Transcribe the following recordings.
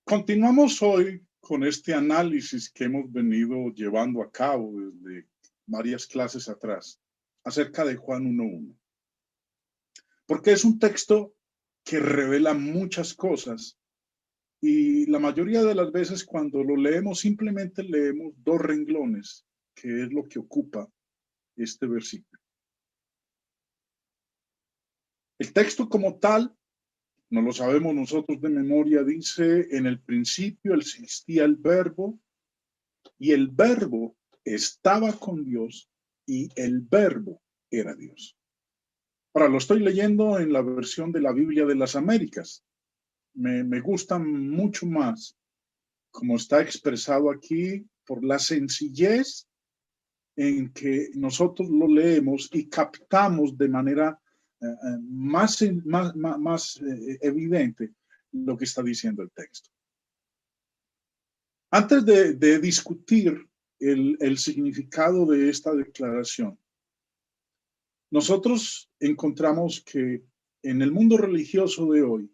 Continuamos hoy con este análisis que hemos venido llevando a cabo desde varias clases atrás acerca de Juan 1:1, porque es un texto que revela muchas cosas y la mayoría de las veces cuando lo leemos simplemente leemos dos renglones, que es lo que ocupa este versículo. El texto como tal, no lo sabemos nosotros de memoria, dice: en el principio existía el verbo y el verbo estaba con Dios y el verbo era Dios. Ahora lo estoy leyendo en la versión de la Biblia de las Américas. Me gusta mucho más como está expresado aquí por la sencillez en que nosotros lo leemos y captamos de manera más evidente lo que está diciendo el texto. Antes de discutir el significado de esta declaración, nosotros encontramos que en el mundo religioso de hoy,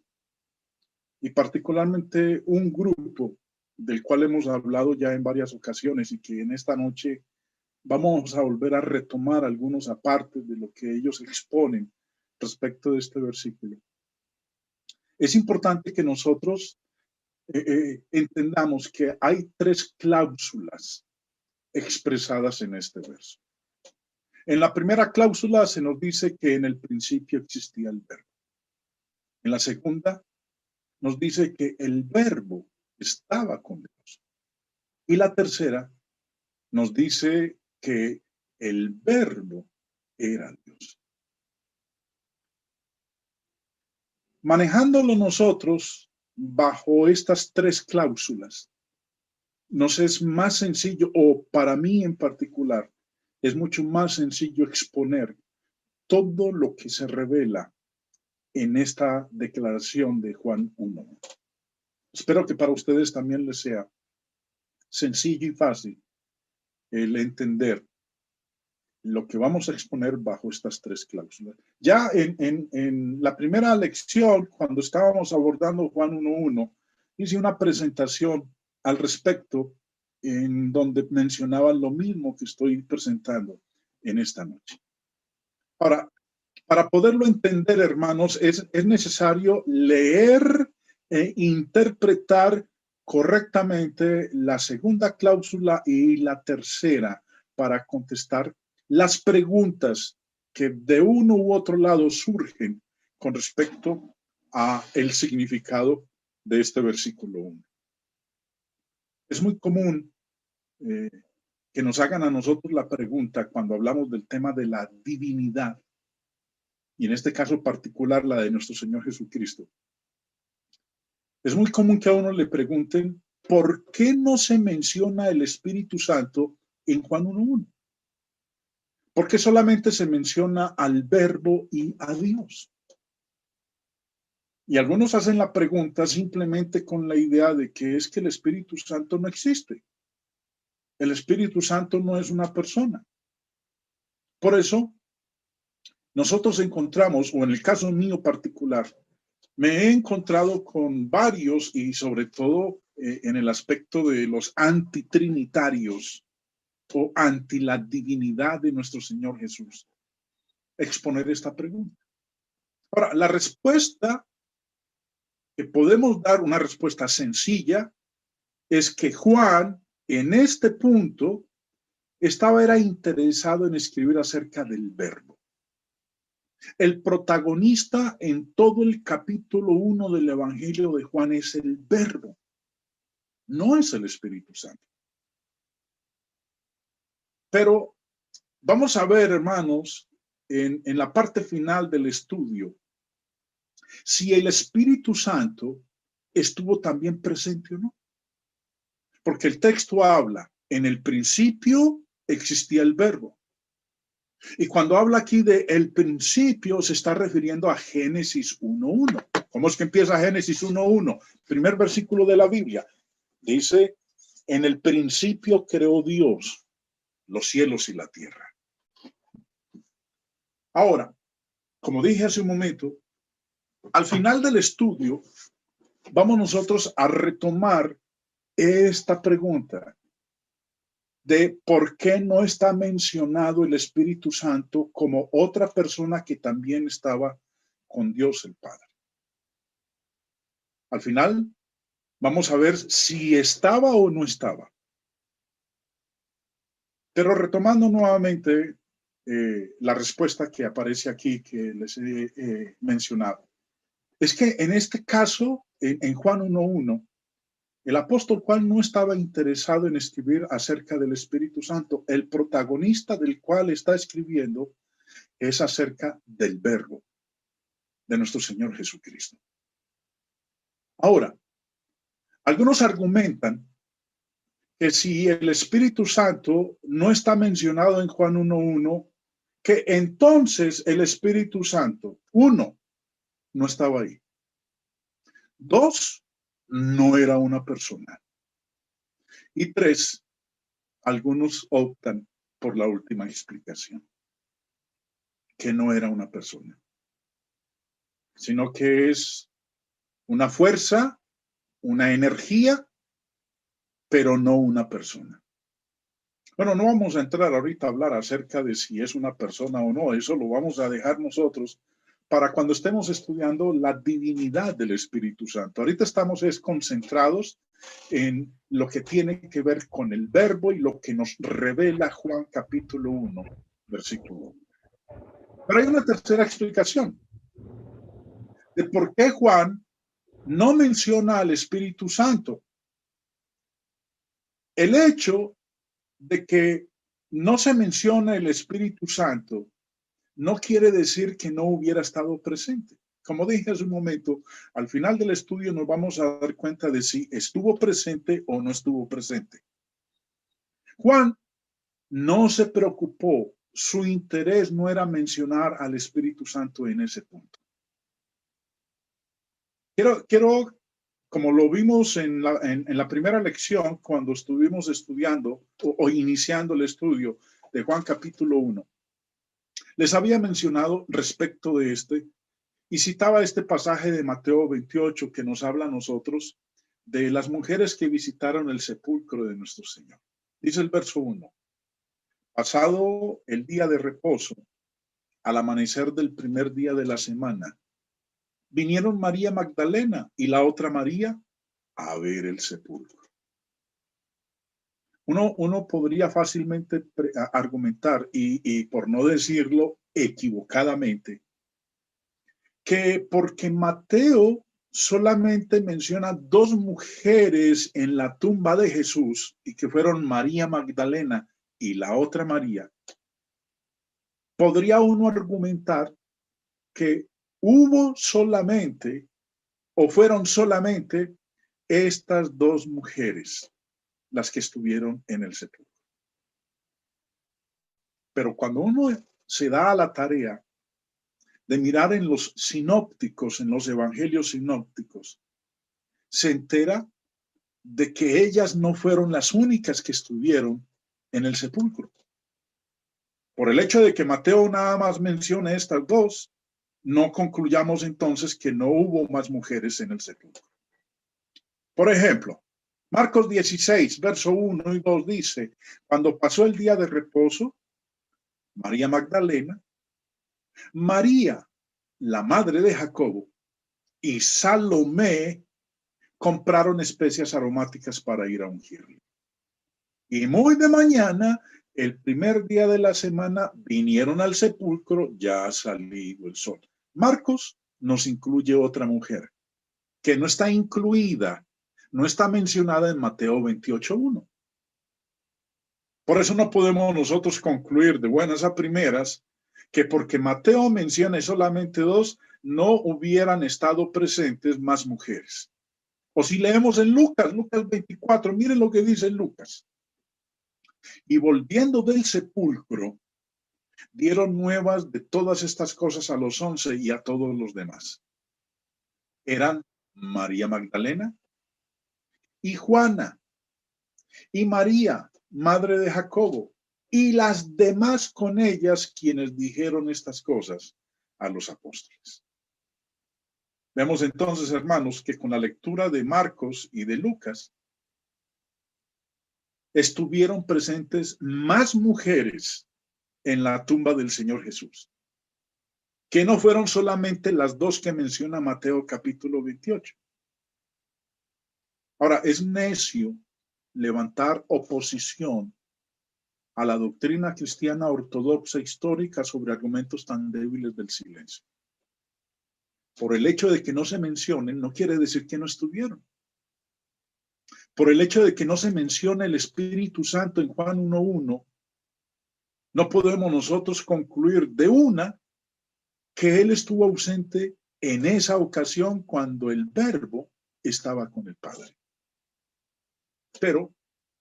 y particularmente un grupo del cual hemos hablado ya en varias ocasiones y que en esta noche vamos a volver a retomar algunos apartes de lo que ellos exponen respecto de este versículo. Es importante que nosotros entendamos que hay tres cláusulas expresadas en este verso. En la primera cláusula se nos dice que en el principio existía el verbo. En la segunda nos dice que el verbo estaba con Dios. Y la tercera nos dice que el verbo era Dios. Manejándolo nosotros bajo estas tres cláusulas, nos es más sencillo, o para mí en particular, es mucho más sencillo exponer todo lo que se revela en esta declaración de Juan 1. Espero que para ustedes también les sea sencillo y fácil el entender lo que vamos a exponer bajo estas tres cláusulas. Ya en la primera lección, cuando estábamos abordando Juan 1:1, hice una presentación al respecto en donde mencionaba lo mismo que estoy presentando en esta noche. Ahora, para poderlo entender, hermanos, es necesario leer e interpretar correctamente la segunda cláusula y la tercera para contestar las preguntas que de uno u otro lado surgen con respecto a el significado de este versículo 1. Es muy común que nos hagan a nosotros la pregunta cuando hablamos del tema de la divinidad, y en este caso particular la de nuestro Señor Jesucristo. Es muy común que a uno le pregunten ¿por qué no se menciona el Espíritu Santo en Juan 1:1? ¿Por qué solamente se menciona al Verbo y a Dios? Y algunos hacen la pregunta simplemente con la idea de que es que el Espíritu Santo no existe. El Espíritu Santo no es una persona. Por eso, nosotros encontramos, o en el caso mío particular, me he encontrado con varios y sobre todo en el aspecto de los antitrinitarios o anti la divinidad de nuestro Señor Jesús, exponer esta pregunta. Ahora, la respuesta que podemos dar, una respuesta sencilla, es que Juan en este punto era interesado en escribir acerca del verbo. El protagonista en todo el capítulo 1 del Evangelio de Juan es el verbo, no es el Espíritu Santo. Pero vamos a ver, hermanos, en la parte final del estudio, si el Espíritu Santo estuvo también presente o no. Porque el texto habla, en el principio existía el verbo. Y cuando habla aquí de el principio, se está refiriendo a Génesis 1:1. ¿Cómo es que empieza Génesis 1:1? Primer versículo de la Biblia. Dice, en el principio creó Dios los cielos y la tierra. Ahora, como dije hace un momento, al final del estudio, vamos nosotros a retomar esta pregunta de por qué no está mencionado el Espíritu Santo como otra persona que también estaba con Dios el Padre. Al final, vamos a ver si estaba o no estaba. Pero retomando nuevamente la respuesta que aparece aquí, que les he mencionado, es que en este caso, en Juan 1:1, el apóstol Juan no estaba interesado en escribir acerca del Espíritu Santo. El protagonista del cual está escribiendo es acerca del Verbo de nuestro Señor Jesucristo. Ahora, algunos argumentan que si el Espíritu Santo no está mencionado en Juan 1:1, que entonces el Espíritu Santo, uno, no estaba ahí. Dos, no era una persona. Y tres, algunos optan por la última explicación, que no era una persona, sino que es una fuerza, una energía, pero no una persona. Bueno, no vamos a entrar ahorita a hablar acerca de si es una persona o no, eso lo vamos a dejar nosotros para cuando estemos estudiando la divinidad del Espíritu Santo. Ahorita estamos concentrados en lo que tiene que ver con el Verbo y lo que nos revela Juan capítulo 1, versículo 1. Pero hay una tercera explicación de por qué Juan no menciona al Espíritu Santo. El hecho de que no se menciona el Espíritu Santo no quiere decir que no hubiera estado presente. Como dije hace un momento, al final del estudio nos vamos a dar cuenta de si estuvo presente o no estuvo presente. Juan no se preocupó, su interés no era mencionar al Espíritu Santo en ese punto. Quiero como lo vimos en la primera lección, cuando estuvimos estudiando o iniciando el estudio de Juan capítulo 1, les había mencionado respecto de este y citaba este pasaje de Mateo 28 que nos habla a nosotros de las mujeres que visitaron el sepulcro de nuestro Señor. Dice el verso 1, pasado el día de reposo, al amanecer del primer día de la semana, vinieron María Magdalena y la otra María a ver el sepulcro. Uno podría fácilmente argumentar, y por no decirlo equivocadamente, que porque Mateo solamente menciona dos mujeres en la tumba de Jesús y que fueron María Magdalena y la otra María, podría uno argumentar que hubo solamente o fueron solamente estas dos mujeres las que estuvieron en el sepulcro. Pero cuando uno se da a la tarea de mirar en los sinópticos, en los evangelios sinópticos, se entera de que ellas no fueron las únicas que estuvieron en el sepulcro. Por el hecho de que Mateo nada más mencione estas dos, no concluyamos entonces que no hubo más mujeres en el sepulcro. Por ejemplo, Marcos 16, verso 1 y 2 dice, cuando pasó el día de reposo, María Magdalena, María, la madre de Jacobo, y Salomé compraron especias aromáticas para ir a ungirle. Y muy de mañana, el primer día de la semana, vinieron al sepulcro ya salido el sol. Marcos nos incluye otra mujer que no está incluida, no está mencionada en Mateo 28:1. Por eso no podemos nosotros concluir de buenas a primeras que porque Mateo menciona solamente dos, no hubieran estado presentes más mujeres. O si leemos en Lucas 24, miren lo que dice Lucas. Y volviendo del sepulcro, dieron nuevas de todas estas cosas a los 11 y a todos los demás. Eran María Magdalena y Juana y María, madre de Jacobo, y las demás con ellas quienes dijeron estas cosas a los apóstoles. Vemos entonces, hermanos, que con la lectura de Marcos y de Lucas estuvieron presentes más mujeres en la tumba del Señor Jesús, que no fueron solamente las dos que menciona Mateo capítulo 28. Ahora, es necio levantar oposición a la doctrina cristiana ortodoxa histórica sobre argumentos tan débiles del silencio. Por el hecho de que no se mencionen, no quiere decir que no estuvieron. Por el hecho de que no se mencione el Espíritu Santo en Juan 1:1, no podemos nosotros concluir de una que Él estuvo ausente en esa ocasión cuando el Verbo estaba con el Padre. Pero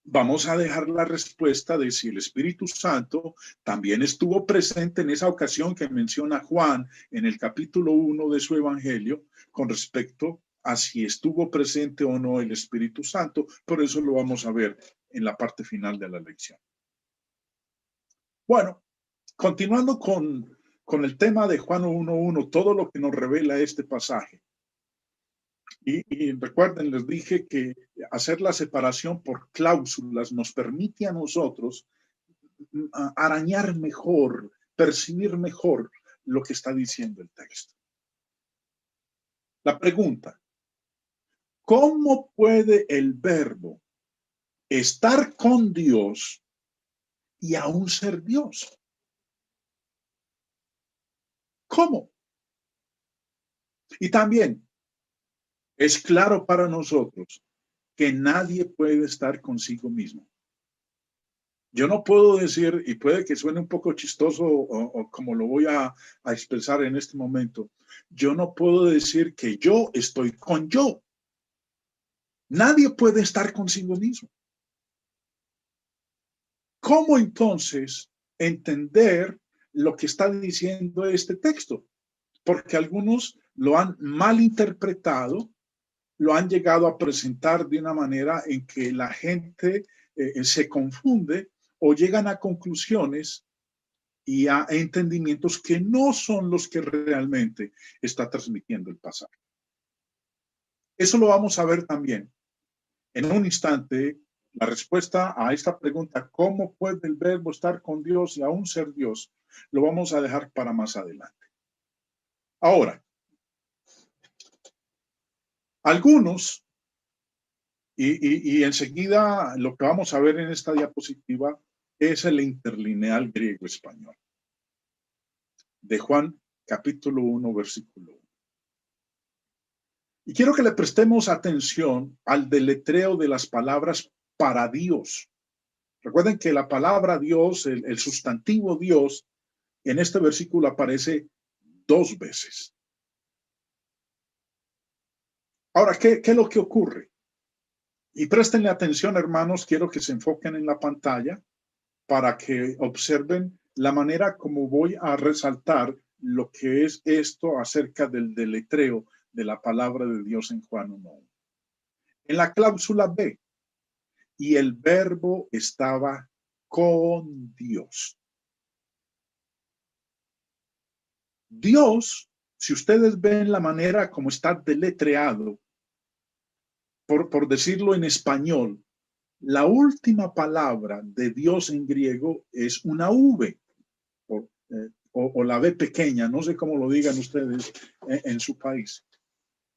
vamos a dejar la respuesta de si el Espíritu Santo también estuvo presente en esa ocasión que menciona Juan en el capítulo 1 de su Evangelio con respecto a si estuvo presente o no el Espíritu Santo. Por eso lo vamos a ver en la parte final de la lección. Bueno, continuando con el tema de Juan 1:1, todo lo que nos revela este pasaje. Y recuerden, les dije que hacer la separación por cláusulas nos permite a nosotros arañar mejor, percibir mejor lo que está diciendo el texto. La pregunta: ¿cómo puede el Verbo estar con Dios y aún ser Dios? ¿Cómo? Y también es claro para nosotros que nadie puede estar consigo mismo. Yo no puedo decir, y puede que suene un poco chistoso o como lo voy a expresar en este momento, yo no puedo decir que yo estoy con yo. Nadie puede estar consigo mismo. ¿Cómo entonces entender lo que está diciendo este texto? Porque algunos lo han malinterpretado, lo han llegado a presentar de una manera en que la gente se confunde o llegan a conclusiones y a entendimientos que no son los que realmente está transmitiendo el pasaje. Eso lo vamos a ver también en un instante. La respuesta a esta pregunta, ¿cómo puede el Verbo estar con Dios y aún ser Dios? Lo vamos a dejar para más adelante. Ahora, algunos, y enseguida lo que vamos a ver en esta diapositiva es el interlineal griego-español de Juan capítulo 1, versículo 1. Y quiero que le prestemos atención al deletreo de las palabras para Dios. Recuerden que la palabra Dios, el sustantivo Dios, en este versículo aparece 2 veces. Ahora, ¿qué es lo que ocurre? Y préstenle atención, hermanos, quiero que se enfoquen en la pantalla para que observen la manera como voy a resaltar lo que es esto acerca del deletreo de la palabra de Dios en Juan 1. En la cláusula B, y el Verbo estaba con Dios. Dios, si ustedes ven la manera como está deletreado, por decirlo en español, la última palabra de Dios en griego es una V o la B pequeña, no sé cómo lo digan ustedes en su país.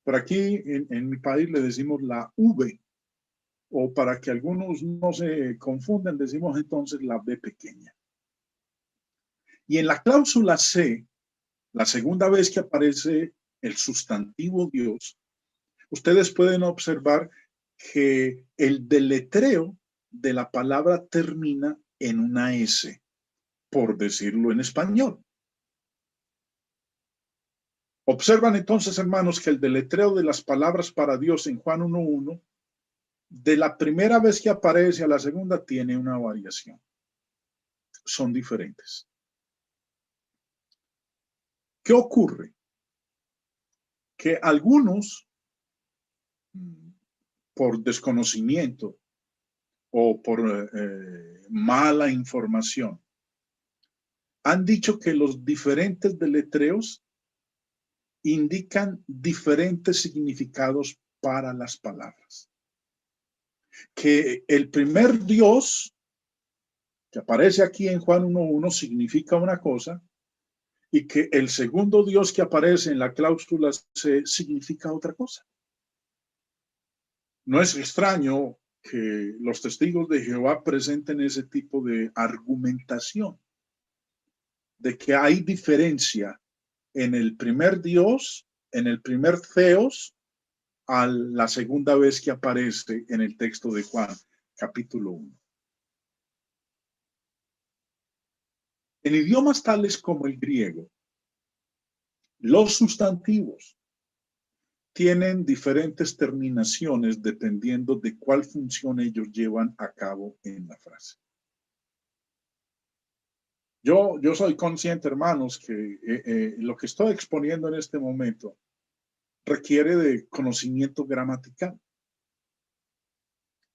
Pero aquí en mi país le decimos la V, o para que algunos no se confundan, decimos entonces la B pequeña. Y en la cláusula C, la segunda vez que aparece el sustantivo Dios, ustedes pueden observar que el deletreo de la palabra termina en una S, por decirlo en español. Observan entonces, hermanos, que el deletreo de las palabras para Dios en Juan 1:1, de la primera vez que aparece a la segunda, tiene una variación. Son diferentes. ¿Qué ocurre? Que algunos, por desconocimiento o por mala información, han dicho que los diferentes deletreos indican diferentes significados para las palabras. Que el primer Dios que aparece aquí en Juan 1.1 significa una cosa y que el segundo Dios que aparece en la cláusula C significa otra cosa. No es extraño que los testigos de Jehová presenten ese tipo de argumentación, de que hay diferencia en el primer Dios, en el primer Theos, a la segunda vez que aparece en el texto de Juan, capítulo 1. En idiomas tales como el griego, los sustantivos tienen diferentes terminaciones dependiendo de cuál función ellos llevan a cabo en la frase. Yo soy consciente, hermanos, que lo que estoy exponiendo en este momento requiere de conocimiento gramatical.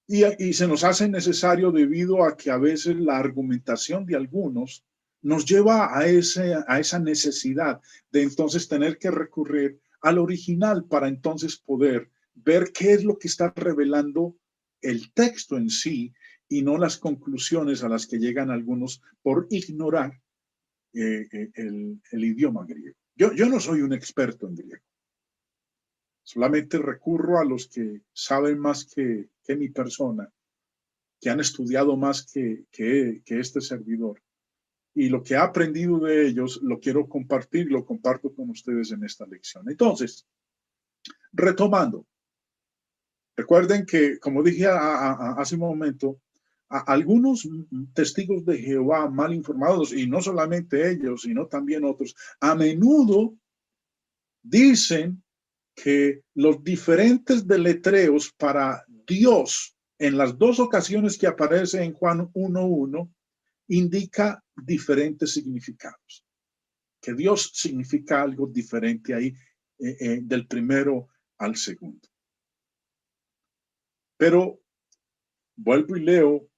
Y se nos hace necesario debido a que a veces la argumentación de algunos nos lleva a esa necesidad de entonces tener que recurrir al original para entonces poder ver qué es lo que está revelando el texto en sí y no las conclusiones a las que llegan algunos por ignorar el idioma griego. Yo no soy un experto en griego. Solamente recurro a los que saben más que mi persona, que han estudiado más que este servidor. Y lo que he aprendido de ellos lo quiero compartir, lo comparto con ustedes en esta lección. Entonces, retomando, recuerden que, como dije hace un momento, algunos testigos de Jehová mal informados, y no solamente ellos, sino también otros, a menudo dicen que los diferentes deletreos para Dios en las dos ocasiones que aparece en Juan 1.1 indica diferentes significados. Que Dios significa algo diferente ahí del primero al segundo. Pero vuelvo y leo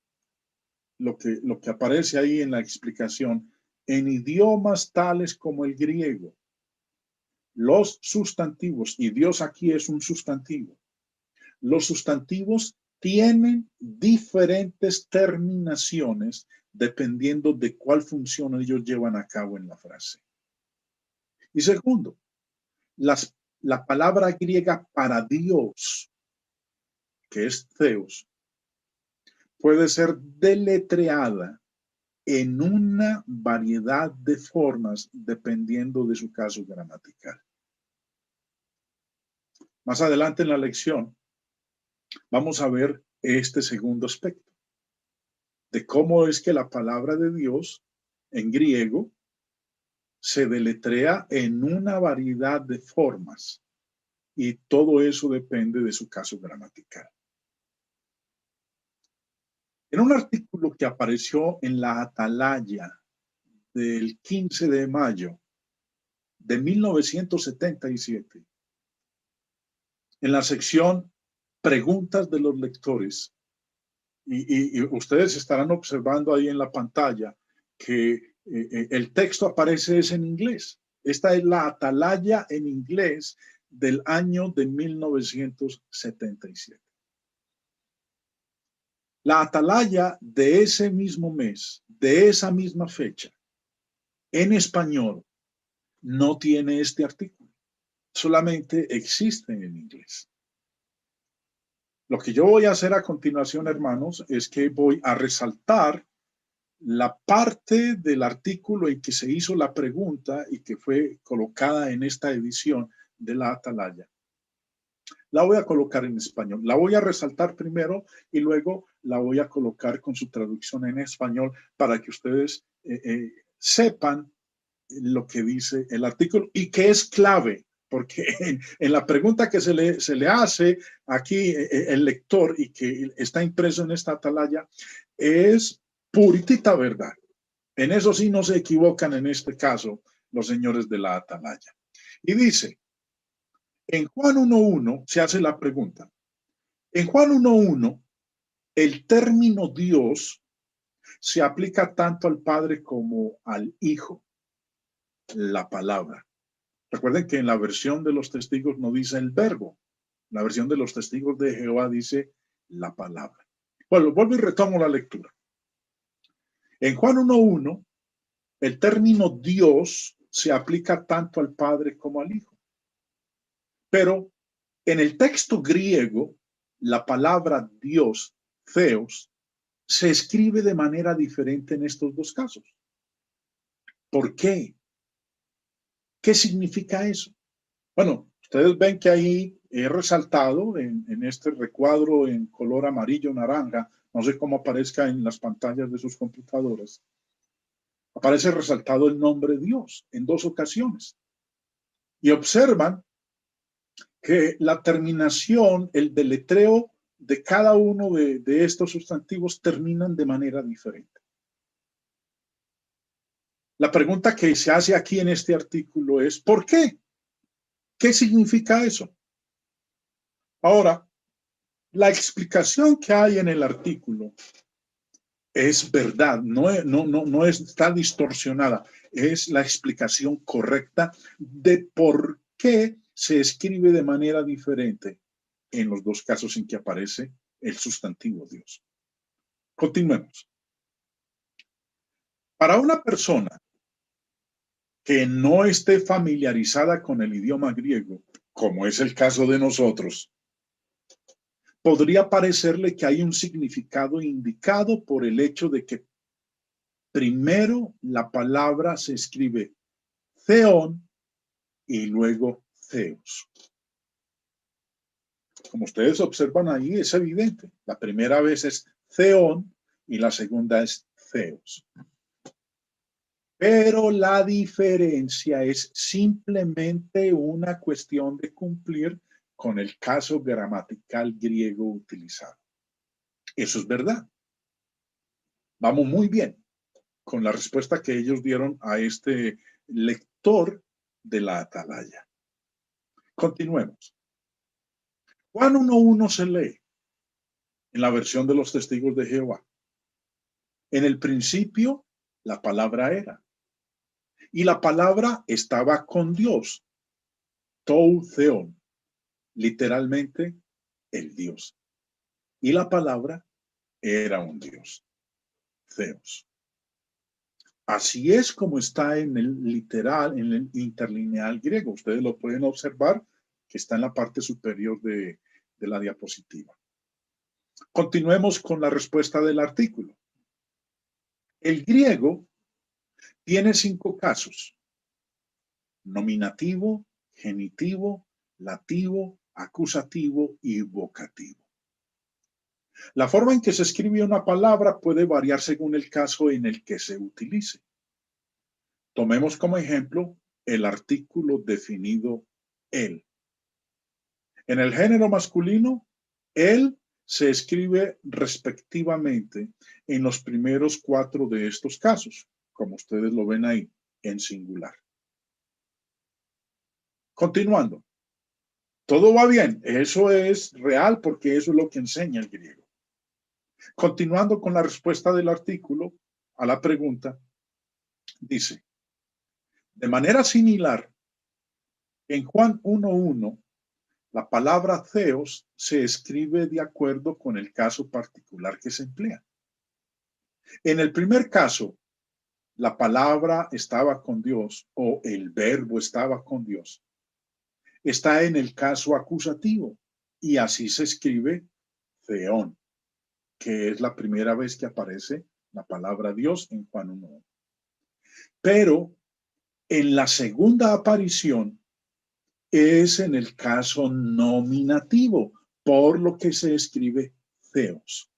lo que aparece ahí en la explicación. En idiomas tales como el griego, los sustantivos, y Dios aquí es un sustantivo, los sustantivos tienen diferentes terminaciones dependiendo de cuál función ellos llevan a cabo en la frase. Y segundo, la palabra griega para Dios, que es Theos, puede ser deletreada en una variedad de formas dependiendo de su caso gramatical. Más adelante en la lección vamos a ver este segundo aspecto de cómo es que la palabra de Dios en griego se deletrea en una variedad de formas y todo eso depende de su caso gramatical. En un artículo que apareció en la Atalaya del 15 de mayo de 1977, en la sección Preguntas de los lectores, y ustedes estarán observando ahí en la pantalla que el texto aparece es en inglés. Esta es la Atalaya en inglés del año de 1977. La Atalaya de ese mismo mes, de esa misma fecha, en español, no tiene este artículo. Solamente existe en inglés. Lo que yo voy a hacer a continuación, hermanos, es que voy a resaltar la parte del artículo en que se hizo la pregunta y que fue colocada en esta edición de la Atalaya. La voy a colocar en español. La voy a resaltar primero y luego la voy a colocar con su traducción en español para que ustedes sepan lo que dice el artículo y que es clave, porque en la pregunta que se le hace aquí el lector y que está impreso en esta Atalaya es puritita verdad. En eso sí no se equivocan en este caso los señores de la Atalaya. Y dice, en Juan 1.1 se hace la pregunta. En Juan 1.1, el término Dios se aplica tanto al Padre como al Hijo, la palabra. Recuerden que en la versión de los testigos no dice el verbo. La versión de los testigos de Jehová dice la palabra. Bueno, vuelvo y retomo la lectura. En Juan 1:1, el término Dios se aplica tanto al Padre como al Hijo. Pero en el texto griego, la palabra Dios, Theos, se escribe de manera diferente en estos dos casos. ¿Por qué? ¿Qué significa eso? Bueno, ustedes ven que ahí he resaltado en este recuadro en color amarillo naranja, no sé cómo aparezca en las pantallas de sus computadoras, aparece resaltado el nombre Dios en dos ocasiones. Y observan que la terminación, el deletreo de cada uno de estos sustantivos terminan de manera diferente. La pregunta que se hace aquí en este artículo es, ¿por qué? ¿Qué significa eso? Ahora, la explicación que hay en el artículo es verdad, no está distorsionada, es la explicación correcta de por qué se escribe de manera diferente en los dos casos en que aparece el sustantivo Dios. Continuemos. Para una persona que no esté familiarizada con el idioma griego, como es el caso de nosotros, podría parecerle que hay un significado indicado por el hecho de que primero la palabra se escribe theon y luego theos. Como ustedes observan ahí, es evidente. La primera vez es theon y la segunda es theos. Pero la diferencia es simplemente una cuestión de cumplir con el caso gramatical griego utilizado. Eso es verdad. Vamos muy bien con la respuesta que ellos dieron a este lector de la atalaya. Continuemos. Juan 1:1 se lee en la versión de los testigos de Jehová. En el principio, la palabra era. Y la palabra estaba con Dios. Tou theon. Literalmente, el Dios. Y la palabra era un Dios. Theos. Así es como está en el literal, en el interlineal griego. Ustedes lo pueden observar, que está en la parte superior de la diapositiva. Continuemos con la respuesta del artículo. El griego tiene 5 casos: nominativo, genitivo, lativo, acusativo y vocativo. La forma en que se escribe una palabra puede variar según el caso en el que se utilice. Tomemos como ejemplo el artículo definido él. En el género masculino, él se escribe respectivamente en los primeros 4 de estos casos, como ustedes lo ven ahí, en singular. Continuando. Todo va bien, eso es real porque eso es lo que enseña el griego. Continuando con la respuesta del artículo a la pregunta, dice, de manera similar, en Juan 1:1, la palabra theos se escribe de acuerdo con el caso particular que se emplea. En el primer caso, la palabra estaba con Dios o el verbo estaba con Dios. Está en el caso acusativo y así se escribe theon, que es la primera vez que aparece la palabra Dios en Juan 1. Pero en la segunda aparición es en el caso nominativo, por lo que se escribe theos.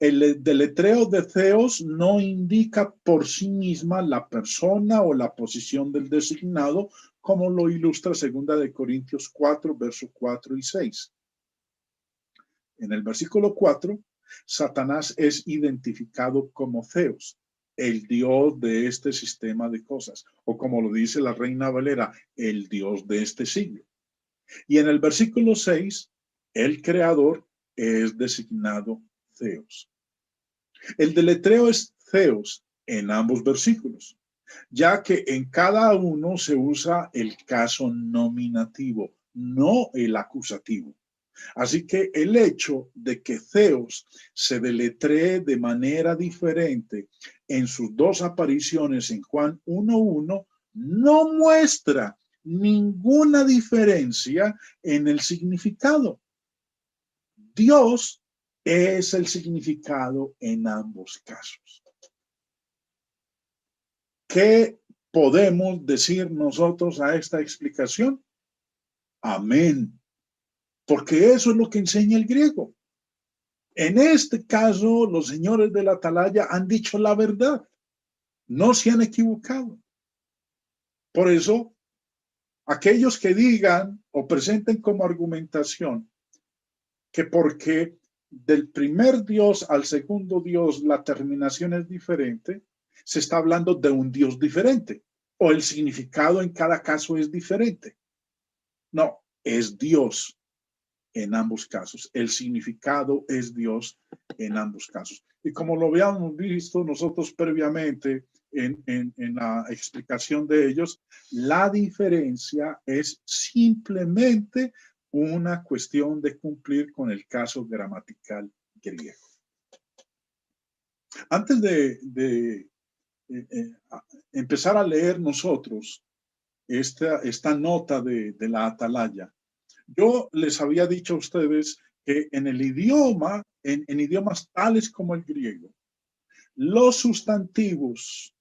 El deletreo de theos no indica por sí misma la persona o la posición del designado, como lo ilustra 2 Corintios 4, versos 4 y 6. En el versículo 4, Satanás es identificado como Theos, el Dios de este sistema de cosas, o como lo dice la Reina Valera, el Dios de este siglo. Y en el versículo 6, el Creador es designado Theos. El deletreo es Theos en ambos versículos, ya que en cada uno se usa el caso nominativo, no el acusativo. Así que el hecho de que Theos se deletree de manera diferente en sus dos apariciones en Juan 1:1 no muestra ninguna diferencia en el significado. Dios es el significado en ambos casos. ¿Qué podemos decir nosotros a esta explicación? Amén. Porque eso es lo que enseña el griego. En este caso, los señores de la atalaya han dicho la verdad. No se han equivocado. Por eso, aquellos que digan o presenten como argumentación que porque del primer Dios al segundo Dios la terminación es diferente, se está hablando de un Dios diferente o el significado en cada caso es diferente. No, es Dios en ambos casos. El significado es Dios en ambos casos. Y como lo habíamos visto nosotros previamente en la explicación de ellos, la diferencia es simplemente una cuestión de cumplir con el caso gramatical griego. Antes de empezar a leer nosotros esta nota de la atalaya, yo les había dicho a ustedes que en el idioma, en idiomas tales como el griego, los sustantivos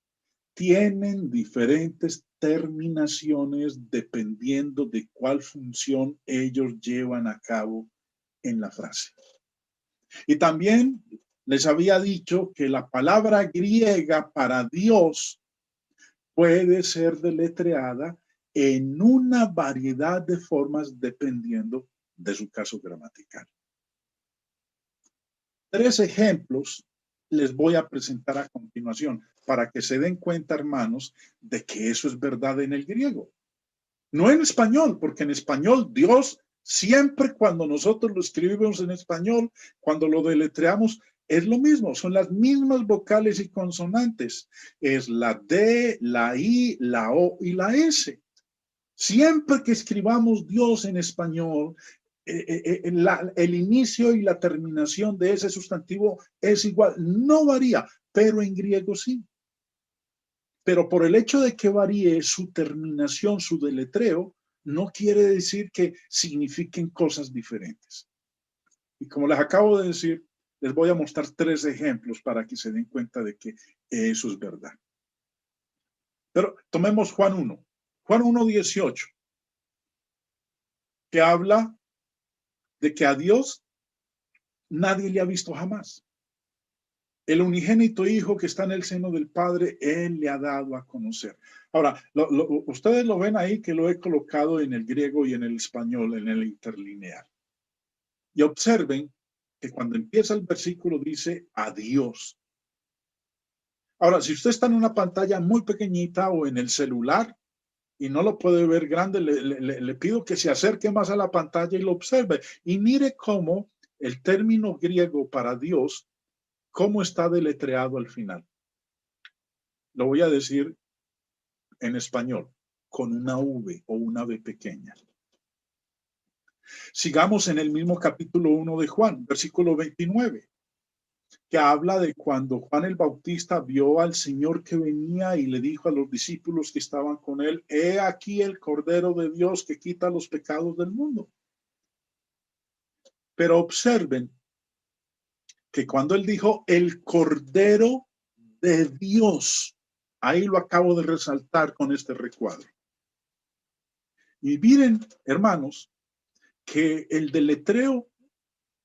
tienen diferentes terminaciones dependiendo de cuál función ellos llevan a cabo en la frase. Y también les había dicho que la palabra griega para Dios puede ser deletreada en una variedad de formas dependiendo de su caso gramatical. 3 ejemplos les voy a presentar a continuación para que se den cuenta, hermanos, de que eso es verdad en el griego. No en español, porque en español Dios siempre cuando nosotros lo escribimos en español, cuando lo deletreamos, es lo mismo, son las mismas vocales y consonantes. Es la D, la I, la O y la S. Siempre que escribamos Dios en español, el inicio y la terminación de ese sustantivo es igual, no varía, pero en griego sí. Pero por el hecho de que varíe su terminación, su deletreo, no quiere decir que signifiquen cosas diferentes. Y como les acabo de decir, les voy a mostrar 3 ejemplos para que se den cuenta de que eso es verdad. Pero tomemos Juan 1, Juan 1:18, que habla de que a Dios nadie le ha visto jamás. El unigénito Hijo que está en el seno del Padre, Él le ha dado a conocer. Ahora, ustedes lo ven ahí que lo he colocado en el griego y en el español, en el interlineal. Y observen que cuando empieza el versículo dice a Dios. Ahora, si usted está en una pantalla muy pequeñita o en el celular y no lo puede ver grande, le pido que se acerque más a la pantalla y lo observe. Y mire cómo el término griego para Dios, cómo está deletreado al final. Lo voy a decir en español, con una V o una V pequeña. Sigamos en el mismo capítulo 1 de Juan, versículo 29, que habla de cuando Juan el Bautista vio al Señor que venía y le dijo a los discípulos que estaban con él, he aquí el Cordero de Dios que quita los pecados del mundo. Pero observen que cuando él dijo el Cordero de Dios, ahí lo acabo de resaltar con este recuadro. Y miren, hermanos, que el deletreo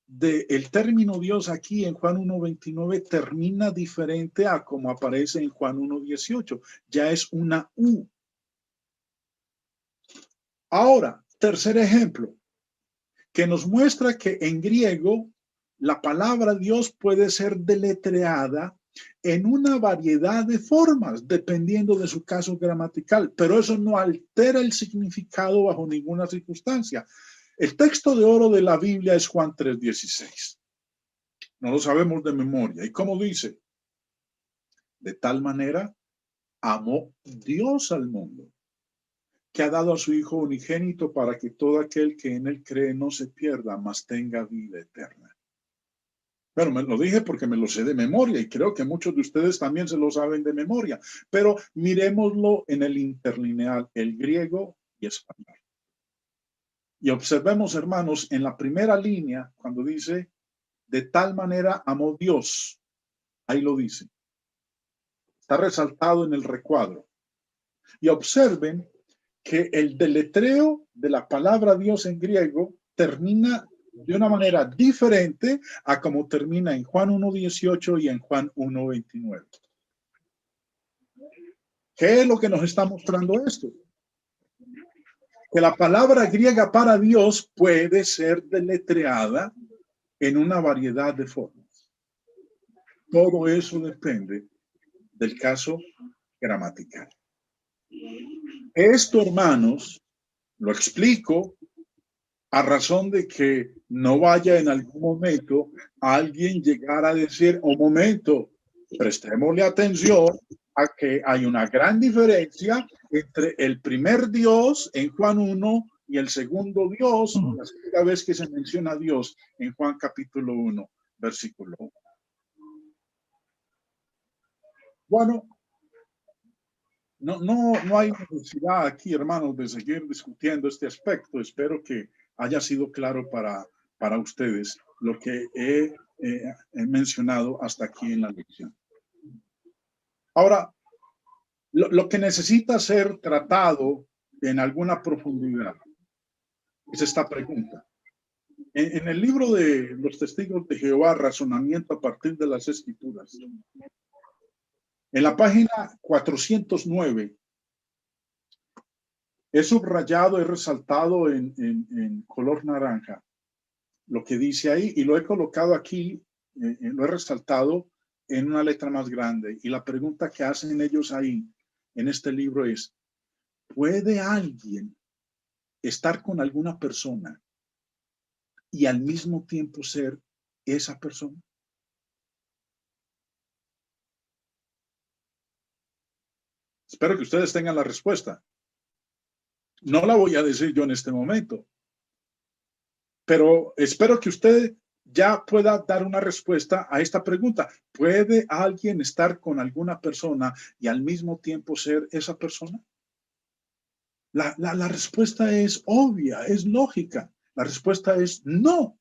del término Dios aquí en Juan 1:29 termina diferente a como aparece en Juan 1:18. Ya es una U. Ahora, tercer ejemplo, que nos muestra que en griego la palabra Dios puede ser deletreada en una variedad de formas, dependiendo de su caso gramatical, pero eso no altera el significado bajo ninguna circunstancia. El texto de oro de la Biblia es Juan 3:16. No lo sabemos de memoria. ¿Y cómo dice? De tal manera amó Dios al mundo, que ha dado a su Hijo unigénito para que todo aquel que en él cree no se pierda, mas tenga vida eterna. Bueno, me lo dije porque me lo sé de memoria y creo que muchos de ustedes también se lo saben de memoria, pero miremoslo en el interlineal, el griego y español. Y observemos, hermanos, en la primera línea, cuando dice, de tal manera amó Dios, ahí lo dice. Está resaltado en el recuadro. Y observen que el deletreo de la palabra Dios en griego termina de una manera diferente a como termina en Juan 1:18 y en Juan 1:29. ¿Qué es lo que nos está mostrando esto? Que la palabra griega para Dios puede ser deletreada en una variedad de formas. Todo eso depende del caso gramatical. Esto, hermanos, lo explico a razón de que no vaya en algún momento alguien llegar a decir, un momento, prestémosle atención a que hay una gran diferencia entre el primer Dios en Juan 1 y el segundo Dios, la segunda vez que se menciona Dios en Juan capítulo 1, versículo 1. Bueno, no hay necesidad aquí, hermanos, de seguir discutiendo este aspecto. Espero que haya sido claro para ustedes lo que he mencionado hasta aquí en la lección. Ahora, lo que necesita ser tratado en alguna profundidad es esta pregunta. En el libro de los Testigos de Jehová, razonamiento a partir de las Escrituras, en la página 409, he subrayado, he resaltado en color naranja lo que dice ahí y lo he colocado aquí, lo he resaltado en una letra más grande. Y la pregunta que hacen ellos ahí en este libro es, ¿puede alguien estar con alguna persona y al mismo tiempo ser esa persona? Espero que ustedes tengan la respuesta. No la voy a decir yo en este momento, pero espero que usted ya pueda dar una respuesta a esta pregunta. ¿Puede alguien estar con alguna persona y al mismo tiempo ser esa persona? La respuesta es obvia, es lógica. La respuesta es no.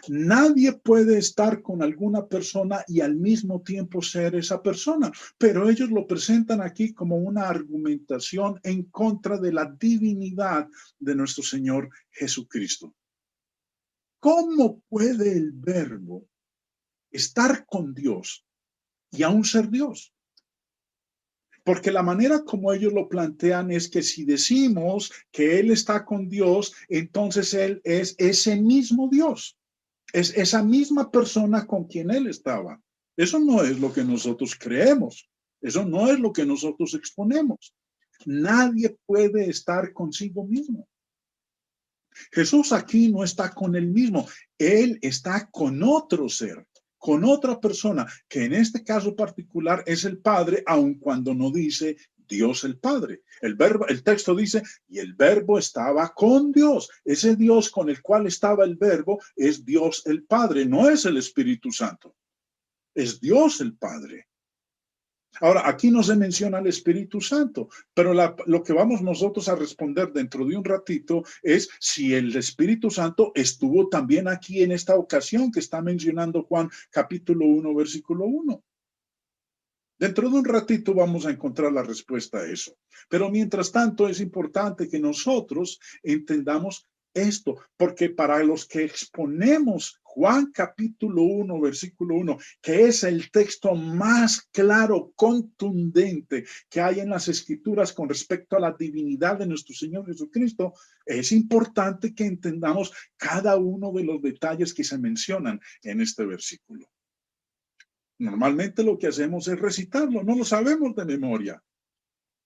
Nadie puede estar con alguna persona y al mismo tiempo ser esa persona, pero ellos lo presentan aquí como una argumentación en contra de la divinidad de nuestro Señor Jesucristo. ¿Cómo puede el Verbo estar con Dios y aún ser Dios? Porque la manera como ellos lo plantean es que si decimos que Él está con Dios, entonces Él es ese mismo Dios. Es esa misma persona con quien Él estaba. Eso no es lo que nosotros creemos. Eso no es lo que nosotros exponemos. Nadie puede estar consigo mismo. Jesús aquí no está con él mismo. Él está con otro ser, con otra persona, que en este caso particular es el Padre, aun cuando no dice Dios el Padre. El texto dice, y el Verbo estaba con Dios. Ese Dios con el cual estaba el Verbo es Dios el Padre, no es el Espíritu Santo. Es Dios el Padre. Ahora, aquí no se menciona el Espíritu Santo, pero lo que vamos nosotros a responder dentro de un ratito es si el Espíritu Santo estuvo también aquí en esta ocasión que está mencionando Juan capítulo 1, versículo 1. Dentro de un ratito vamos a encontrar la respuesta a eso. Pero mientras tanto es importante que nosotros entendamos esto, porque para los que exponemos Juan capítulo 1, versículo 1, que es el texto más claro, contundente que hay en las Escrituras con respecto a la divinidad de nuestro Señor Jesucristo, es importante que entendamos cada uno de los detalles que se mencionan en este versículo. Normalmente lo que hacemos es recitarlo, no lo sabemos de memoria.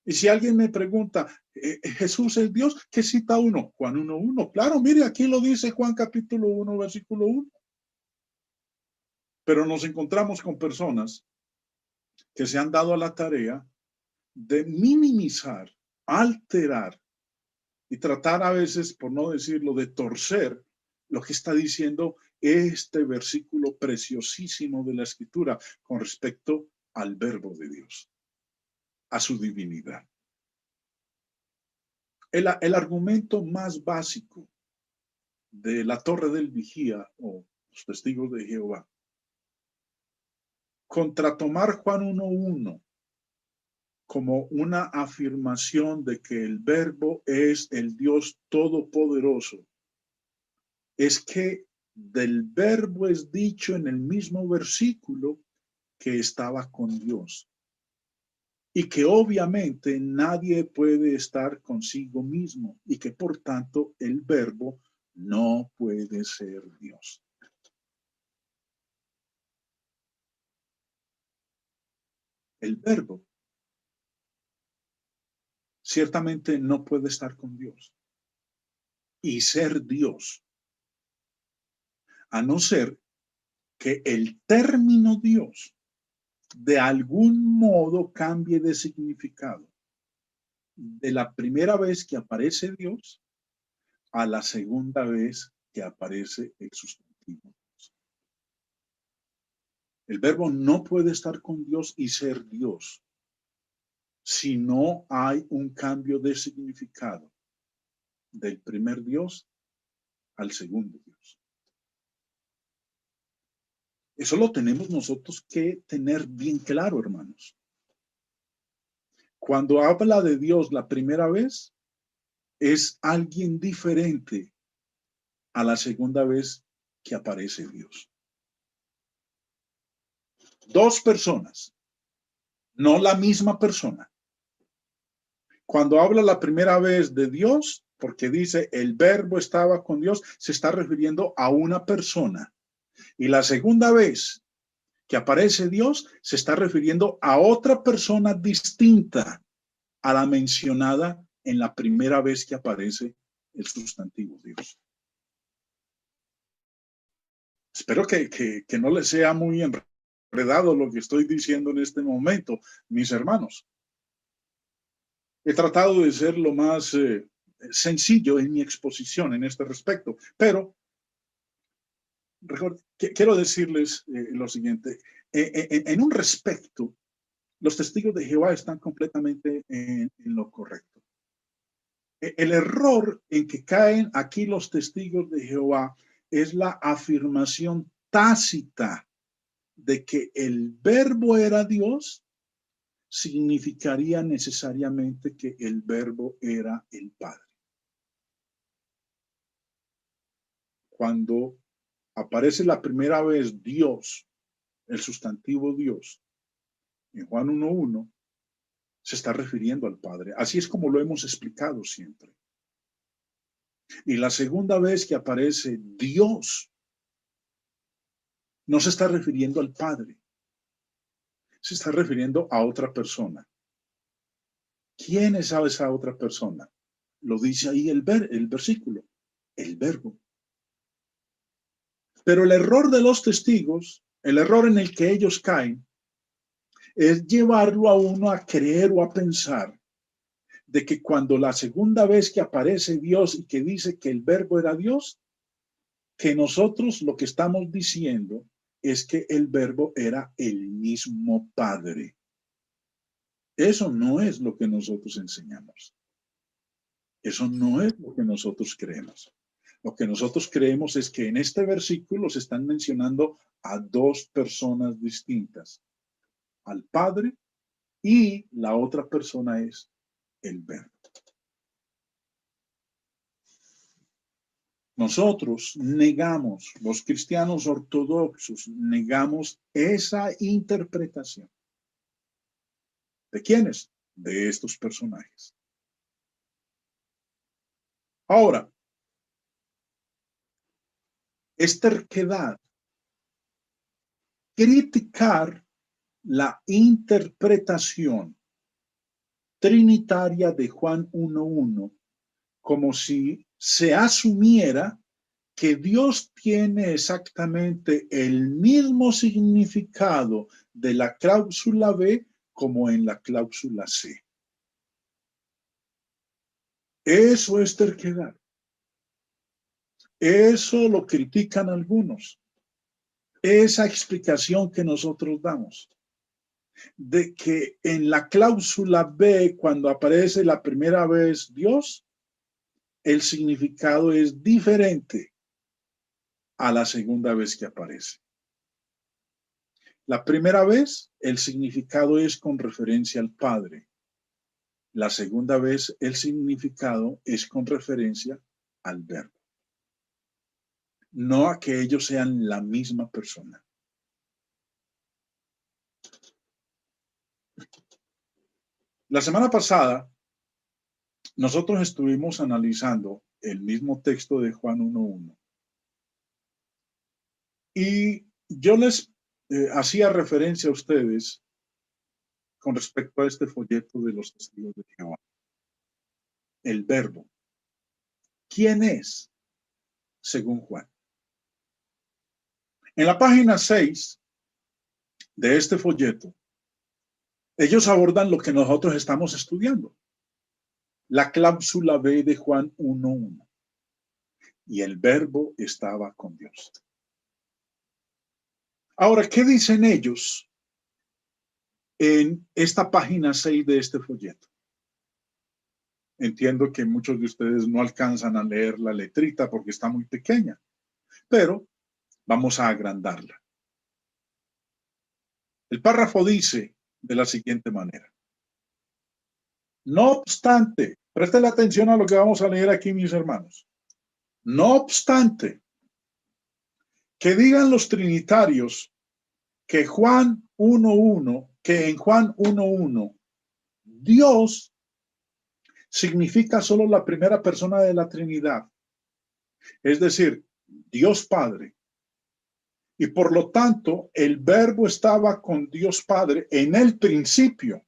Y si alguien me pregunta, ¿Jesús es Dios? ¿Qué cita uno? Juan 1:1. Claro, mire, aquí lo dice Juan capítulo 1, versículo 1. Pero nos encontramos con personas que se han dado a la tarea de minimizar, alterar y tratar a veces, por no decirlo, de torcer lo que está diciendo este versículo preciosísimo de la Escritura con respecto al verbo de Dios, a su divinidad. El argumento más básico de la torre del vigía o los testigos de Jehová contra tomar Juan 1:1 como una afirmación de que el verbo es el Dios todopoderoso, es que del verbo es dicho en el mismo versículo que estaba con Dios y que obviamente nadie puede estar consigo mismo y que por tanto el verbo no puede ser Dios. El verbo ciertamente no puede estar con Dios y ser Dios, a no ser que el término Dios de algún modo cambie de significado de la primera vez que aparece Dios a la segunda vez que aparece el sustantivo. El verbo no puede estar con Dios y ser Dios si no hay un cambio de significado del primer Dios al segundo Dios. Eso lo tenemos nosotros que tener bien claro, hermanos. Cuando habla de Dios la primera vez, es alguien diferente a la segunda vez que aparece Dios. Dos personas, no la misma persona. Cuando habla la primera vez de Dios, porque dice el verbo estaba con Dios, se está refiriendo a una persona. Y la segunda vez que aparece Dios, se está refiriendo a otra persona distinta a la mencionada en la primera vez que aparece el sustantivo Dios. Espero que no les sea muy enredado lo que estoy diciendo en este momento, mis hermanos. He tratado de ser lo más sencillo en mi exposición en este respecto, pero quiero decirles lo siguiente. En un respecto, los testigos de Jehová están completamente en lo correcto. El error en que caen aquí los testigos de Jehová es la afirmación tácita de que el verbo era Dios, significaría necesariamente que el verbo era el Padre. Cuando aparece la primera vez Dios, el sustantivo Dios, en Juan 1:1, se está refiriendo al Padre. Así es como lo hemos explicado siempre. Y la segunda vez que aparece Dios, no se está refiriendo al Padre, se está refiriendo a otra persona. ¿Quién es esa otra persona? Lo dice ahí el versículo, el verbo. Pero el error de los testigos, el error en el que ellos caen, es llevarlo a uno a creer o a pensar de que cuando la segunda vez que aparece Dios y que dice que el verbo era Dios, que nosotros lo que estamos diciendo es que el verbo era el mismo Padre. Eso no es lo que nosotros enseñamos. Eso no es lo que nosotros creemos. Lo que nosotros creemos es que en este versículo se están mencionando a dos personas distintas, al Padre y la otra persona es el Verbo. Nosotros negamos, los cristianos ortodoxos, negamos esa interpretación. ¿De quiénes? De estos personajes. Ahora, es terquedad criticar la interpretación trinitaria de Juan 1:1 como si se asumiera que Dios tiene exactamente el mismo significado de la cláusula B como en la cláusula C. Eso es terquedad. Eso lo critican algunos. Esa explicación que nosotros damos de que en la cláusula B, cuando aparece la primera vez Dios, el significado es diferente a la segunda vez que aparece. La primera vez, el significado es con referencia al Padre. La segunda vez, el significado es con referencia al Verbo. No a que ellos sean la misma persona. La semana pasada, nosotros estuvimos analizando el mismo texto de Juan 1:1. Y yo les hacía referencia a ustedes con respecto a este folleto de los testigos de Jehová. El Verbo. ¿Quién es? Según Juan. En la página 6 de este folleto, ellos abordan lo que nosotros estamos estudiando. La cláusula B de Juan 1:1. Y el Verbo estaba con Dios. Ahora, ¿qué dicen ellos en esta página 6 de este folleto? Entiendo que muchos de ustedes no alcanzan a leer la letrita porque está muy pequeña, pero vamos a agrandarla. El párrafo dice de la siguiente manera. No obstante, presten atención a lo que vamos a leer aquí, mis hermanos. No obstante, que digan los trinitarios que en Juan 1:1, Dios significa solo la primera persona de la Trinidad, es decir, Dios Padre. Y por lo tanto, el Verbo estaba con Dios Padre en el principio.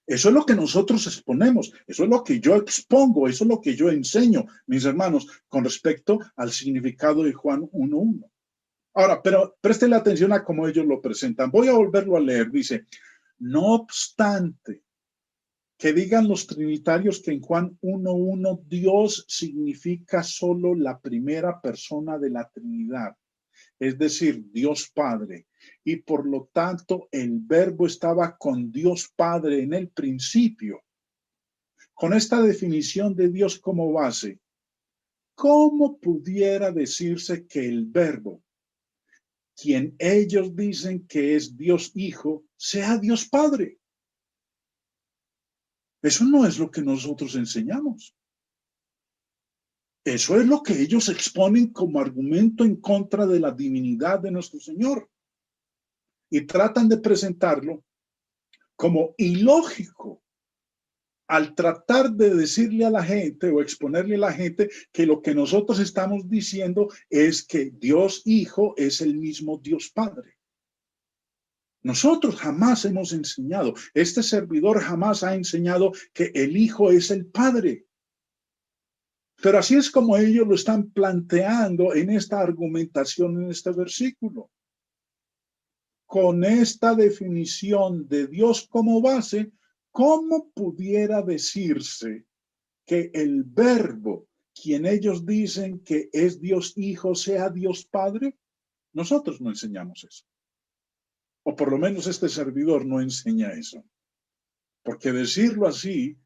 Eso es lo que nosotros exponemos, eso es lo que yo expongo, eso es lo que yo enseño, mis hermanos, con respecto al significado de Juan 1:1. Ahora, pero préstenle atención a cómo ellos lo presentan. Voy a volverlo a leer. Dice, no obstante, que digan los trinitarios que en Juan 1:1 Dios significa solo la primera persona de la Trinidad, es decir, Dios Padre, y por lo tanto el Verbo estaba con Dios Padre en el principio. Con esta definición de Dios como base, ¿cómo pudiera decirse que el Verbo, quien ellos dicen que es Dios Hijo, sea Dios Padre? Eso no es lo que nosotros enseñamos. Eso es lo que ellos exponen como argumento en contra de la divinidad de nuestro Señor. Y tratan de presentarlo como ilógico al tratar de decirle a la gente o exponerle a la gente que lo que nosotros estamos diciendo es que Dios Hijo es el mismo Dios Padre. Nosotros jamás hemos enseñado, este servidor jamás ha enseñado que el Hijo es el Padre. Pero así es como ellos lo están planteando en esta argumentación, en este versículo. Con esta definición de Dios como base, ¿cómo pudiera decirse que el Verbo, quien ellos dicen que es Dios Hijo, sea Dios Padre? Nosotros no enseñamos eso. O por lo menos este servidor no enseña eso. Porque decirlo así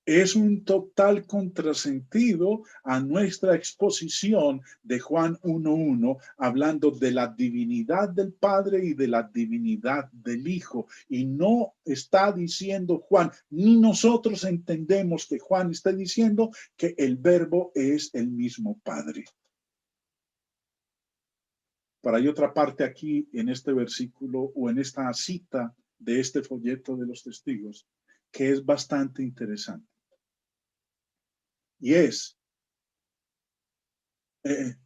es un total contrasentido a nuestra exposición de Juan 1:1, hablando de la divinidad del Padre y de la divinidad del Hijo. Y no está diciendo Juan, ni nosotros entendemos que Juan está diciendo que el Verbo es el mismo Padre. Pero hay otra parte aquí en este versículo o en esta cita de este folleto de los testigos que es bastante interesante. Y es,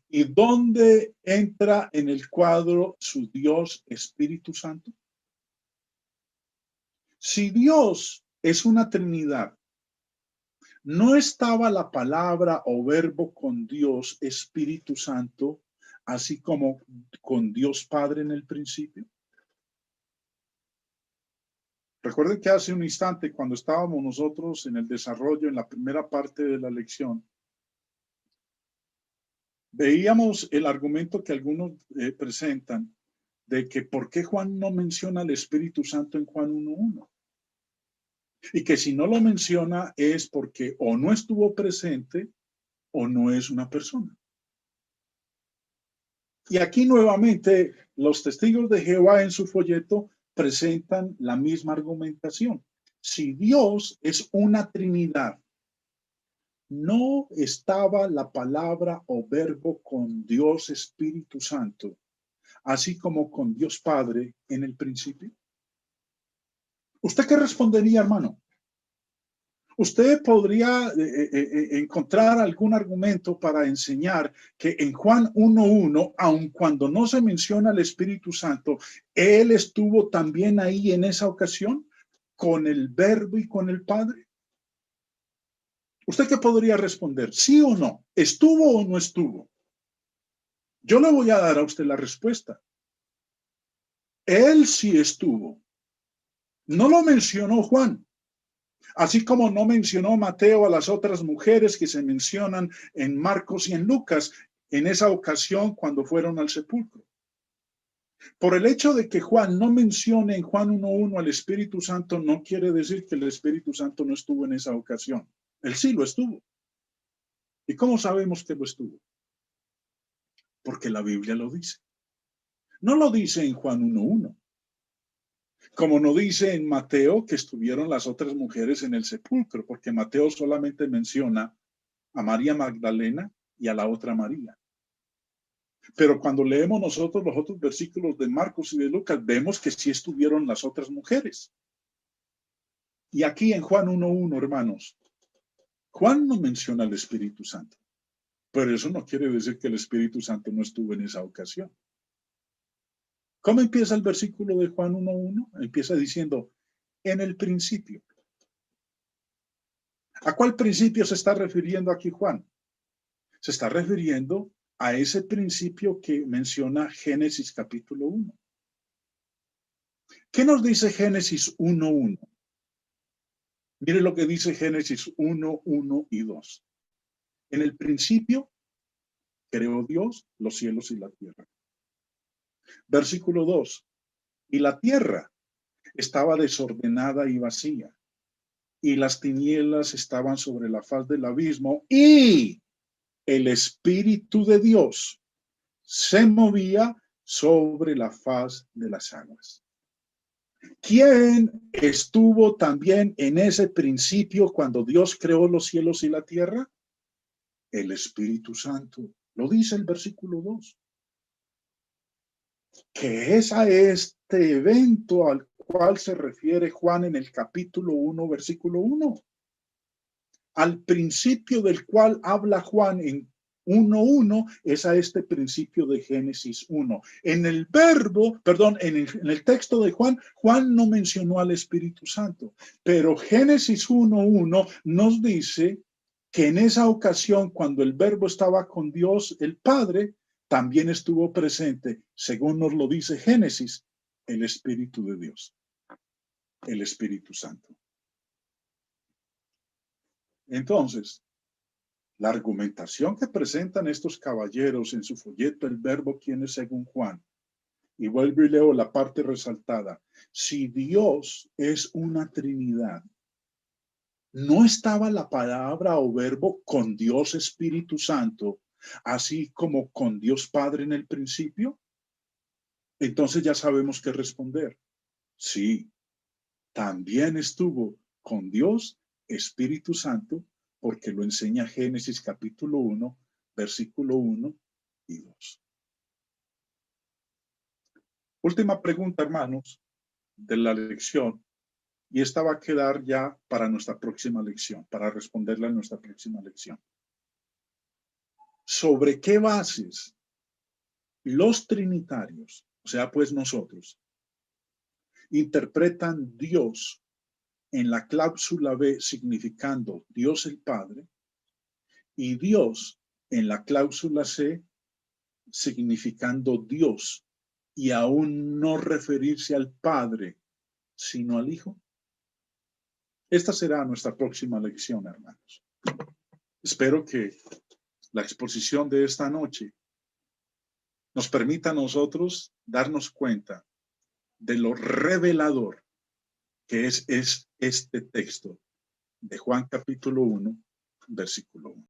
¿y dónde entra en el cuadro su Dios Espíritu Santo? Si Dios es una Trinidad, ¿no estaba la palabra o verbo con Dios Espíritu Santo, así como con Dios Padre en el principio? Recuerden que hace un instante, cuando estábamos nosotros en el desarrollo, en la primera parte de la lección, veíamos el argumento que algunos presentan de que por qué Juan no menciona al Espíritu Santo en Juan 1:1. Y que si no lo menciona es porque o no estuvo presente o no es una persona. Y aquí nuevamente los testigos de Jehová en su folleto presentan la misma argumentación. Si Dios es una Trinidad, ¿no estaba la palabra o verbo con Dios Espíritu Santo, así como con Dios Padre en el principio? ¿Usted qué respondería, hermano? Usted podría encontrar algún argumento para enseñar que en Juan 1:1, aun cuando no se menciona el Espíritu Santo, Él estuvo también ahí en esa ocasión con el Verbo y con el Padre. ¿Usted qué podría responder? ¿Sí o no? ¿Estuvo o no estuvo? Yo le voy a dar a usted la respuesta. Él sí estuvo. No lo mencionó Juan. Así como no mencionó Mateo a las otras mujeres que se mencionan en Marcos y en Lucas en esa ocasión cuando fueron al sepulcro. Por el hecho de que Juan no mencione en Juan 1:1 al Espíritu Santo, no quiere decir que el Espíritu Santo no estuvo en esa ocasión. Él sí lo estuvo. ¿Y cómo sabemos que lo estuvo? Porque la Biblia lo dice. No lo dice en Juan 1:1. Como no dice en Mateo que estuvieron las otras mujeres en el sepulcro, porque Mateo solamente menciona a María Magdalena y a la otra María. Pero cuando leemos nosotros los otros versículos de Marcos y de Lucas, vemos que sí estuvieron las otras mujeres. Y aquí en Juan 1:1, hermanos, Juan no menciona al Espíritu Santo, pero eso no quiere decir que el Espíritu Santo no estuvo en esa ocasión. ¿Cómo empieza el versículo de Juan 1:1? Empieza diciendo, en el principio. ¿A cuál principio se está refiriendo aquí Juan? Se está refiriendo a ese principio que menciona Génesis capítulo 1. ¿Qué nos dice Génesis 1:1? Mire lo que dice Génesis 1:1 y 2. En el principio creó Dios los cielos y la tierra. Versículo 2. Y la tierra estaba desordenada y vacía, y las tinieblas estaban sobre la faz del abismo, y el Espíritu de Dios se movía sobre la faz de las aguas. ¿Quién estuvo también en ese principio cuando Dios creó los cielos y la tierra? El Espíritu Santo. Lo dice el versículo 2. Que es a este evento al cual se refiere Juan en el capítulo 1, versículo 1. Al principio del cual habla Juan en 1:1 es a este principio de Génesis 1. En el verbo, perdón, en el texto de Juan, Juan no mencionó al Espíritu Santo, pero Génesis 1:1 nos dice que en esa ocasión, cuando el verbo estaba con Dios, el Padre, también estuvo presente, según nos lo dice Génesis, el Espíritu de Dios, el Espíritu Santo. Entonces, la argumentación que presentan estos caballeros en su folleto El Verbo, quien es según Juan, y vuelvo y leo la parte resaltada, si Dios es una Trinidad, ¿no estaba la palabra o verbo con Dios Espíritu Santo, así como con Dios Padre en el principio? Entonces ya sabemos qué responder. Sí, también estuvo con Dios Espíritu Santo, porque lo enseña Génesis capítulo 1, versículo 1 y 2. Última pregunta, hermanos, de la lección, y esta va a quedar ya para nuestra próxima lección, para responderla en nuestra próxima lección. ¿Sobre qué bases los trinitarios, o sea, pues nosotros, interpretan Dios en la cláusula B significando Dios el Padre y Dios en la cláusula C significando Dios y aún no referirse al Padre, sino al Hijo? Esta será nuestra próxima lección, hermanos. Espero que la exposición de esta noche nos permita a nosotros darnos cuenta de lo revelador que es este texto de Juan capítulo 1, versículo 1.